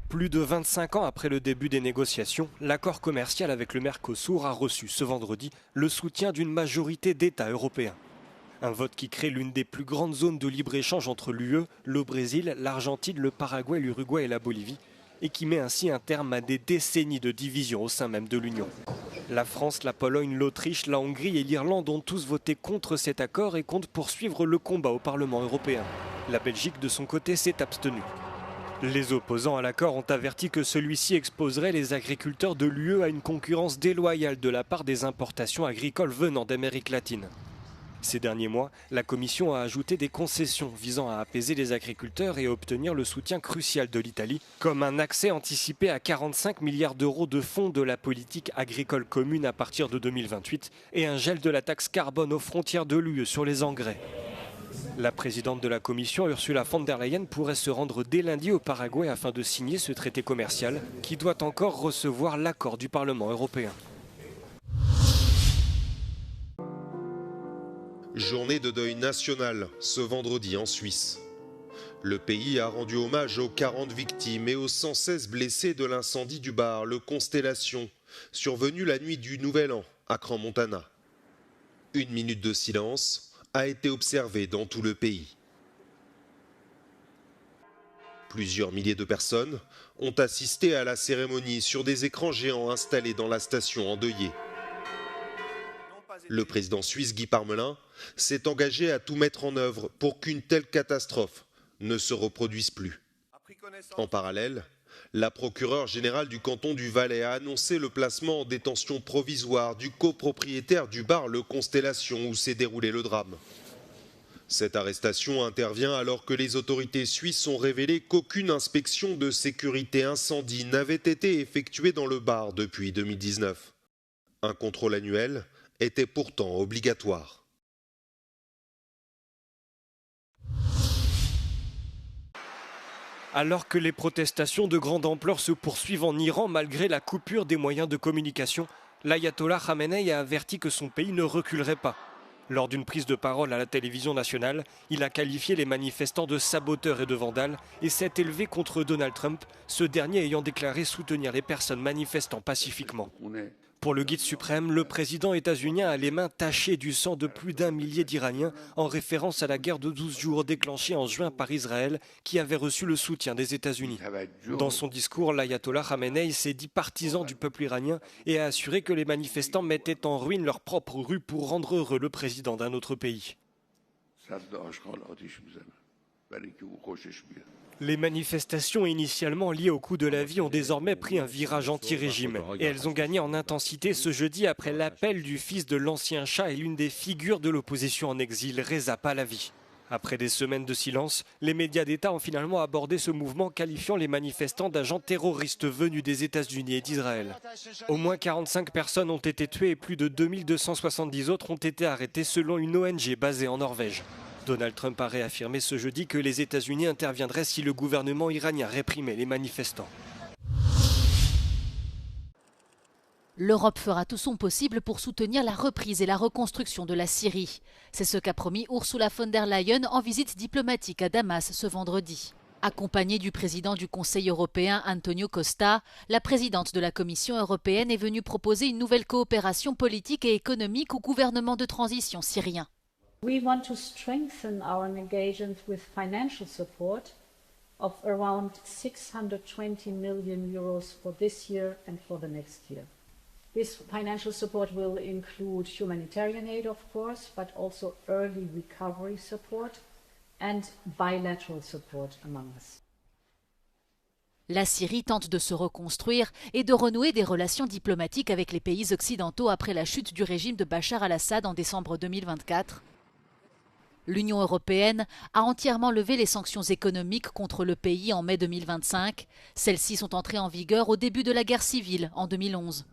Plus de 25 ans après le début des négociations, l'accord commercial avec le Mercosur a reçu ce vendredi le soutien d'une majorité d'États européens. Un vote qui crée l'une des plus grandes zones de libre-échange entre l'UE, le Brésil, l'Argentine, le Paraguay, l'Uruguay et la Bolivie, et qui met ainsi un terme à des décennies de division au sein même de l'Union. La France, la Pologne, l'Autriche, la Hongrie et l'Irlande ont tous voté contre cet accord et comptent poursuivre le combat au Parlement européen. La Belgique, de son côté, s'est abstenue. Les opposants à l'accord ont averti que celui-ci exposerait les agriculteurs de l'UE à une concurrence déloyale de la part des importations agricoles venant d'Amérique latine. Ces derniers mois, la Commission a ajouté des concessions visant à apaiser les agriculteurs et à obtenir le soutien crucial de l'Italie, comme un accès anticipé à 45 milliards d'euros de fonds de la politique agricole commune à partir de 2028 et un gel de la taxe carbone aux frontières de l'UE sur les engrais. La présidente de la Commission, Ursula von der Leyen, pourrait se rendre dès lundi au Paraguay afin de signer ce traité commercial qui doit encore recevoir l'accord du Parlement européen. Journée de deuil national ce vendredi en Suisse. Le pays a rendu hommage aux 40 victimes et aux 116 blessés de l'incendie du bar Le Constellation, survenu la nuit du Nouvel An à Crans-Montana. Une minute de silence a été observée dans tout le pays. Plusieurs milliers de personnes ont assisté à la cérémonie sur des écrans géants installés dans la station endeuillée. Le président suisse Guy Parmelin s'est engagé à tout mettre en œuvre pour qu'une telle catastrophe ne se reproduise plus. En parallèle, la procureure générale du canton du Valais a annoncé le placement en détention provisoire du copropriétaire du bar Le Constellation où s'est déroulé le drame. Cette arrestation intervient alors que les autorités suisses ont révélé qu'aucune inspection de sécurité incendie n'avait été effectuée dans le bar depuis 2019. Un contrôle annuel était pourtant obligatoire. Alors que les protestations de grande ampleur se poursuivent en Iran malgré la coupure des moyens de communication, l'ayatollah Khamenei a averti que son pays ne reculerait pas. Lors d'une prise de parole à la télévision nationale, il a qualifié les manifestants de saboteurs et de vandales et s'est élevé contre Donald Trump, ce dernier ayant déclaré soutenir les personnes manifestant pacifiquement. Pour le guide suprême, le président états-unien a les mains tachées du sang de plus d'1 millier d'Iraniens en référence à la guerre de 12 jours déclenchée en juin par Israël qui avait reçu le soutien des États-Unis. Dans son discours, l'ayatollah Khamenei s'est dit partisan du peuple iranien et a assuré que les manifestants mettaient en ruine leur propre rue pour rendre heureux le président d'un autre pays. Les manifestations initialement liées au coût de la vie ont désormais pris un virage anti-régime et elles ont gagné en intensité ce jeudi après l'appel du fils de l'ancien Shah et l'une des figures de l'opposition en exil, Reza Pahlavi. Après des semaines de silence, les médias d'État ont finalement abordé ce mouvement qualifiant les manifestants d'agents terroristes venus des États-Unis et d'Israël. Au moins 45 personnes ont été tuées et plus de 2270 autres ont été arrêtées selon une ONG basée en Norvège. Donald Trump a réaffirmé ce jeudi que les États-Unis interviendraient si le gouvernement iranien réprimait les manifestants. L'Europe fera tout son possible pour soutenir la reprise et la reconstruction de la Syrie. C'est ce qu'a promis Ursula von der Leyen en visite diplomatique à Damas ce vendredi. Accompagnée du président du Conseil européen Antonio Costa, la présidente de la Commission européenne est venue proposer une nouvelle coopération politique et économique au gouvernement de transition syrien. We want to strengthen our engagement with financial support of around 620 million euros for this year and for the next year. This financial support will include humanitarian aid, of course, but also early recovery support and bilateral support among us. La Syrie tente de se reconstruire et de renouer des relations diplomatiques avec les pays occidentaux après la chute du régime de Bachar al-Assad en décembre 2024. L'Union européenne a entièrement levé les sanctions économiques contre le pays en mai 2025. Celles-ci sont entrées en vigueur au début de la guerre civile en 2011.